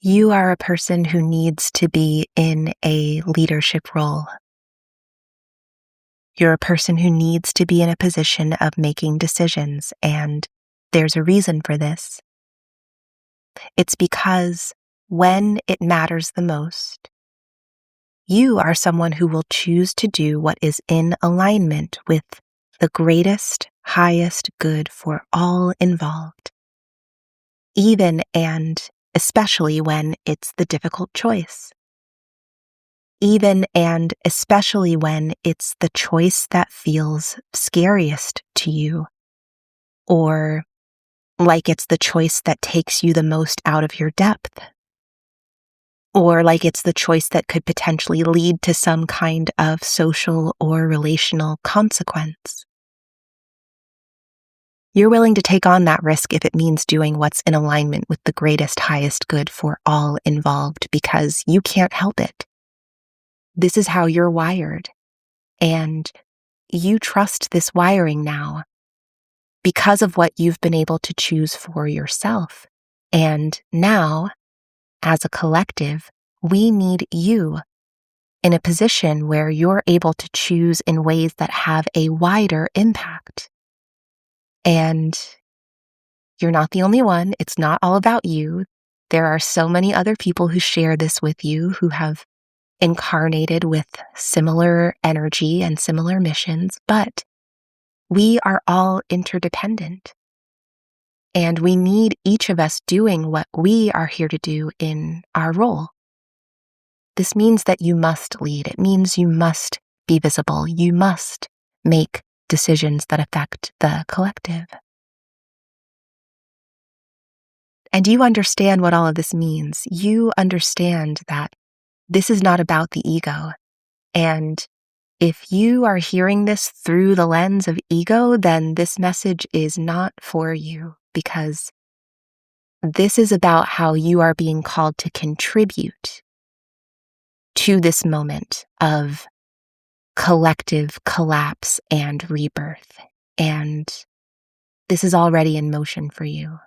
You are a person who needs to be in a leadership role. You're a person who needs to be in a position of making decisions, and there's a reason for this. It's because when it matters the most, you are someone who will choose to do what is in alignment with the greatest, highest good for all involved, even and especially when it's the difficult choice. Even and especially when it's the choice that feels scariest to you, or like it's the choice that takes you the most out of your depth, or like it's the choice that could potentially lead to some kind of social or relational consequence. You're willing to take on that risk if it means doing what's in alignment with the greatest, highest good for all involved, because you can't help it. This is how you're wired, and you trust this wiring now because of what you've been able to choose for yourself. And now, as a collective, we need you in a position where you're able to choose in ways that have a wider impact. And you're not the only one. It's not all about you. There are so many other people who share this with you, who have incarnated with similar energy and similar missions, but we are all interdependent. And we need each of us doing what we are here to do in our role. This means that you must lead. It means you must be visible. You must make decisions that affect the collective. And you understand what all of this means. You understand that this is not about the ego. And if you are hearing this through the lens of ego, then this message is not for you, because this is about how you are being called to contribute to this moment of collective collapse and rebirth. And this is already in motion for you.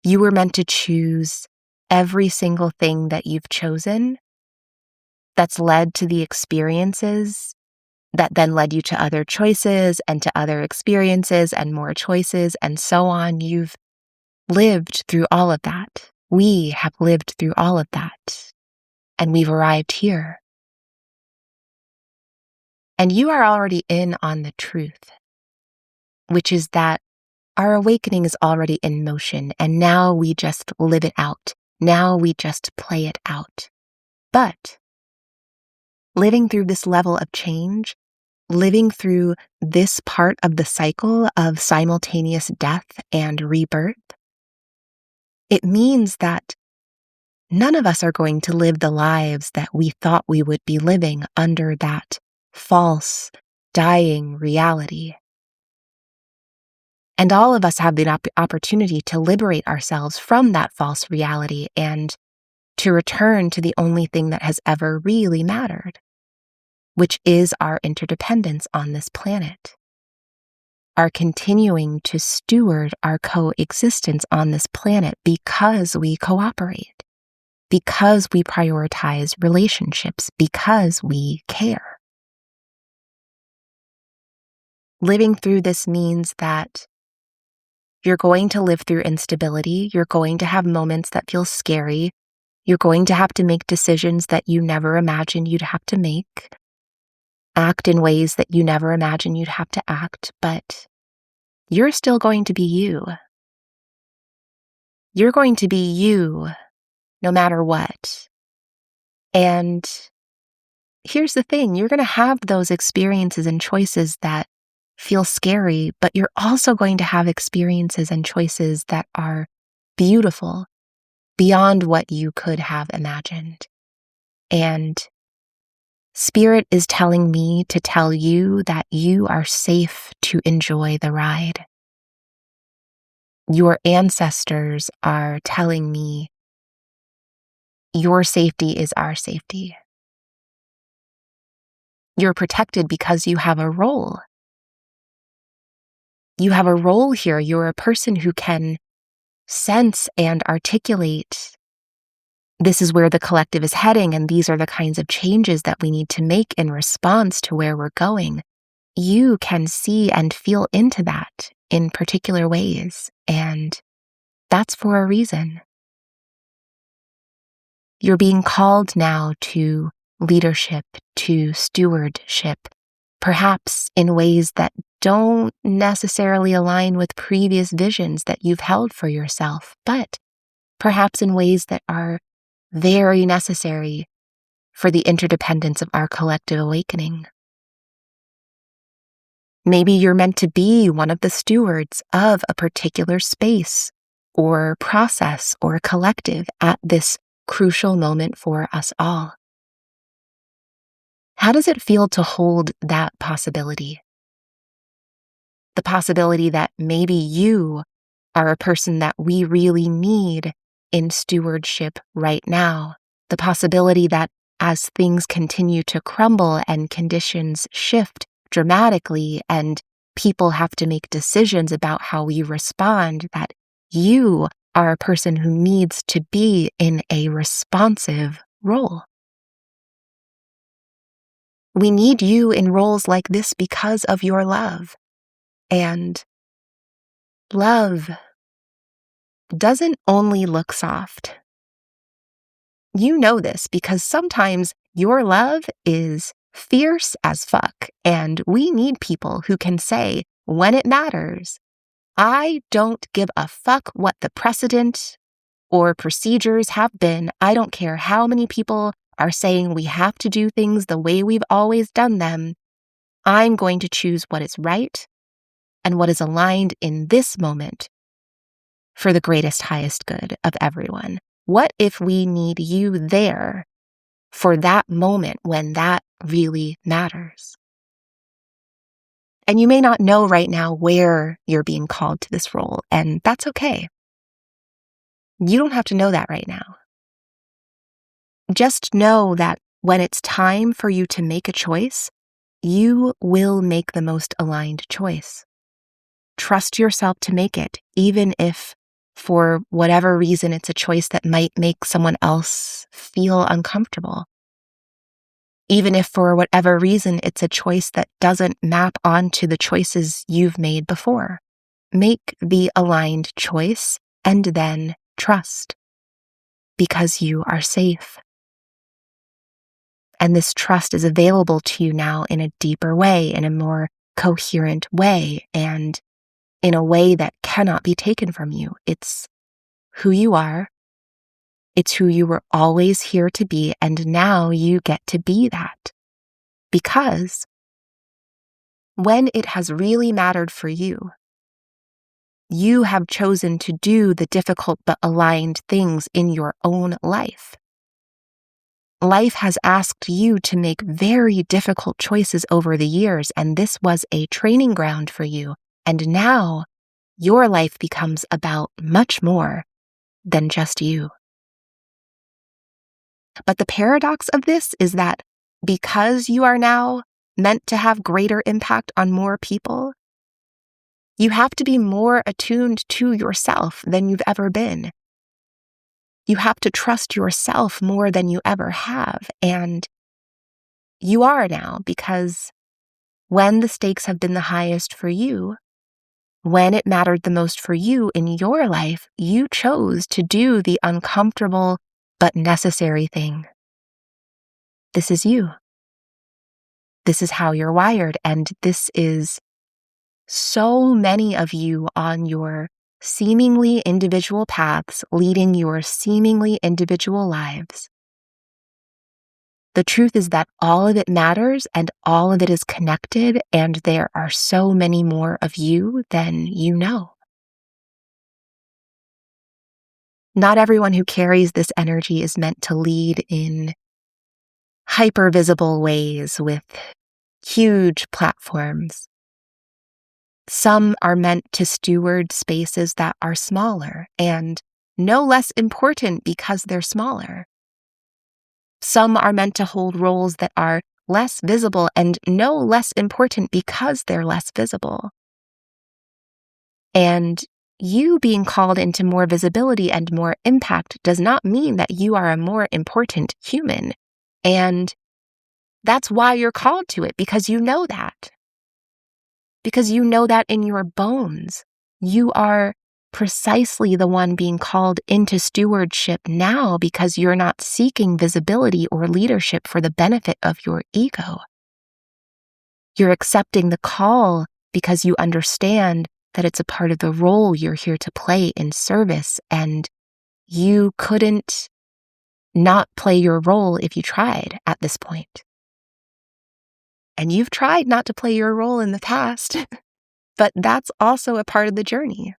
You were meant to choose every single thing that you've chosen that's led to the experiences that then led you to other choices and to other experiences and more choices and so on. You've lived through all of that. We have lived through all of that. And we've arrived here. And you are already in on the truth, which is that our awakening is already in motion, and now we just live it out. Now we just play it out. But living through this level of change, living through this part of the cycle of simultaneous death and rebirth, it means that none of us are going to live the lives that we thought we would be living under that false, dying reality. And all of us have the opportunity to liberate ourselves from that false reality and to return to the only thing that has ever really mattered, which is our interdependence on this planet, our continuing to steward our coexistence on this planet because we cooperate, because we prioritize relationships, because we care. Living through this means that you're going to live through instability. You're going to have moments that feel scary. You're going to have to make decisions that you never imagined you'd have to make, act in ways that you never imagined you'd have to act, but you're still going to be you. You're going to be you no matter what. And here's the thing, you're going to have those experiences and choices that feel scary, but you're also going to have experiences and choices that are beautiful beyond what you could have imagined. And Spirit is telling me to tell you that you are safe to enjoy the ride. Your ancestors are telling me your safety is our safety. You're protected because you have a role. You have a role here. You're a person who can sense and articulate, this is where the collective is heading, and these are the kinds of changes that we need to make in response to where we're going, you can see and feel into that in particular ways, and that's for a reason. You're being called now to leadership, to stewardship, perhaps in ways that don't necessarily align with previous visions that you've held for yourself, but perhaps in ways that are very necessary for the interdependence of our collective awakening. Maybe you're meant to be one of the stewards of a particular space or process or collective at this crucial moment for us all. How does it feel to hold that possibility? The possibility that maybe you are a person that we really need in stewardship right now. The possibility that as things continue to crumble and conditions shift dramatically and people have to make decisions about how we respond, that you are a person who needs to be in a responsive role. We need you in roles like this because of your love. And love doesn't only look soft. You know this because sometimes your love is fierce as fuck, and we need people who can say, when it matters, I don't give a fuck what the precedent or procedures have been. I don't care how many people are saying we have to do things the way we've always done them. I'm going to choose what is right and what is aligned in this moment for the greatest, highest good of everyone. What if we need you there for that moment when that really matters? And you may not know right now where you're being called to this role, and that's okay. You don't have to know that right now. Just know that when it's time for you to make a choice, you will make the most aligned choice. Trust yourself to make it, even if for whatever reason it's a choice that might make someone else feel uncomfortable. Even if for whatever reason it's a choice that doesn't map onto the choices you've made before. Make the aligned choice and then trust, because you are safe. And this trust is available to you now in a deeper way, in a more coherent way, and in a way that cannot be taken from you. It's who you are. It's who you were always here to be, and now you get to be that. Because when it has really mattered for you, you have chosen to do the difficult but aligned things in your own life. Life has asked you to make very difficult choices over the years, and this was a training ground for you. And now your life becomes about much more than just you. But the paradox of this is that because you are now meant to have greater impact on more people, you have to be more attuned to yourself than you've ever been. You have to trust yourself more than you ever have. And you are now, because when the stakes have been the highest for you, when it mattered the most for you in your life, you chose to do the uncomfortable but necessary thing. This is you. This is how you're wired, and this is so many of you on your seemingly individual paths, leading your seemingly individual lives. The truth is that all of it matters and all of it is connected, and there are so many more of you than you know. Not everyone who carries this energy is meant to lead in hyper-visible ways with huge platforms. Some are meant to steward spaces that are smaller and no less important because they're smaller. Some are meant to hold roles that are less visible and no less important because they're less visible. And you being called into more visibility and more impact does not mean that you are a more important human. And that's why you're called to it, because you know that. Because you know that in your bones. You are precisely the one being called into stewardship now because you're not seeking visibility or leadership for the benefit of your ego. You're accepting the call because you understand that it's a part of the role you're here to play in service, and you couldn't not play your role if you tried at this point. And you've tried not to play your role in the past, but that's also a part of the journey.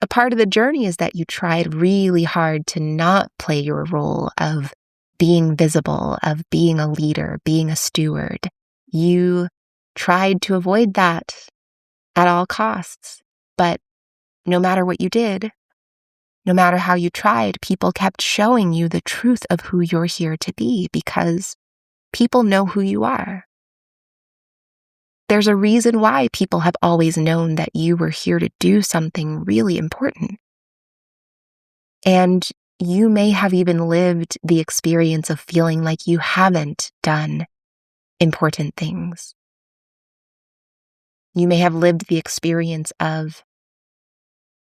A part of the journey is that you tried really hard to not play your role of being visible, of being a leader, being a steward. You tried to avoid that at all costs. But no matter what you did, no matter how you tried, people kept showing you the truth of who you're here to be because people know who you are. There's a reason why people have always known that you were here to do something really important. And you may have even lived the experience of feeling like you haven't done important things. You may have lived the experience of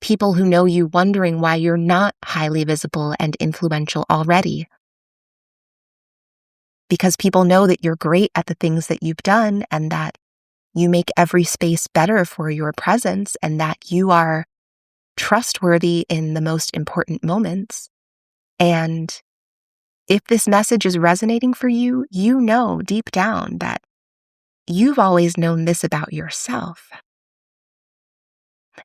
people who know you wondering why you're not highly visible and influential already. Because people know that you're great at the things that you've done and that you make every space better for your presence and that you are trustworthy in the most important moments. And if this message is resonating for you, you know deep down that you've always known this about yourself.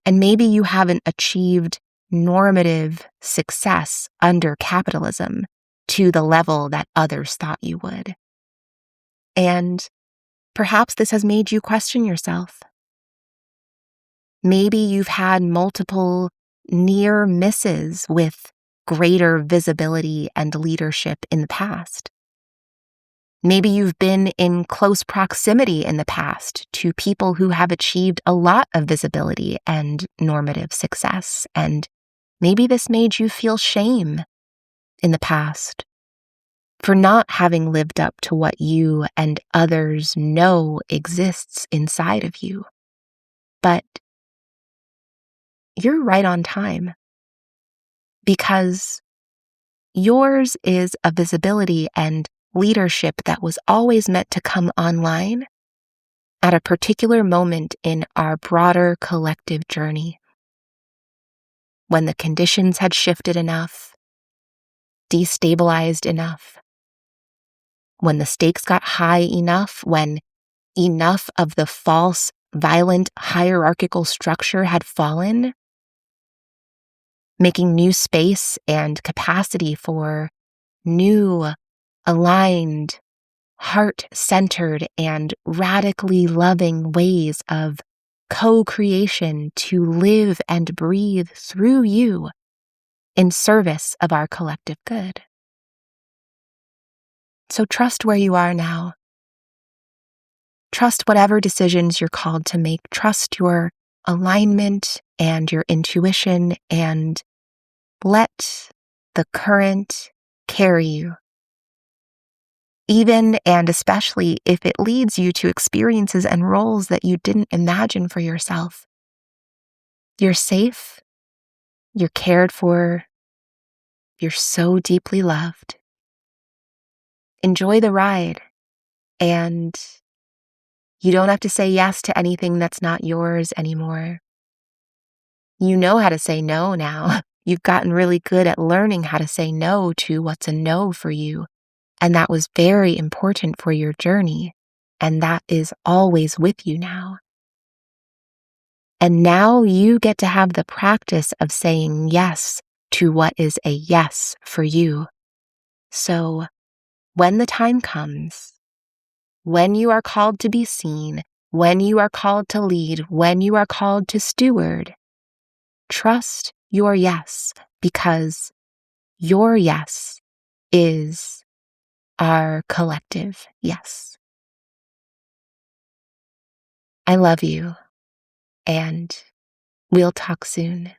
And maybe you haven't achieved normative success under capitalism to the level that others thought you would. And perhaps this has made you question yourself. Maybe you've had multiple near misses with greater visibility and leadership in the past. Maybe you've been in close proximity in the past to people who have achieved a lot of visibility and normative success, and maybe this made you feel shame in the past for not having lived up to what you and others know exists inside of you. But you're right on time because yours is a visibility and leadership that was always meant to come online at a particular moment in our broader collective journey. When the conditions had shifted enough, destabilized enough, when the stakes got high enough, when enough of the false, violent, hierarchical structure had fallen, making new space and capacity for new, aligned, heart-centered, and radically loving ways of co-creation to live and breathe through you in service of our collective good. So trust where you are now. Trust whatever decisions you're called to make. Trust your alignment and your intuition, and let the current carry you. Even and especially if it leads you to experiences and roles that you didn't imagine for yourself. You're safe, you're cared for, you're so deeply loved. Enjoy the ride, and you don't have to say yes to anything that's not yours anymore. You know how to say no now. You've gotten really good at learning how to say no to what's a no for you. And that was very important for your journey. And that is always with you now. And now you get to have the practice of saying yes to what is a yes for you. So when the time comes, when you are called to be seen, when you are called to lead, when you are called to steward, trust your yes, because your yes is our collective yes. I love you, and We'll talk soon.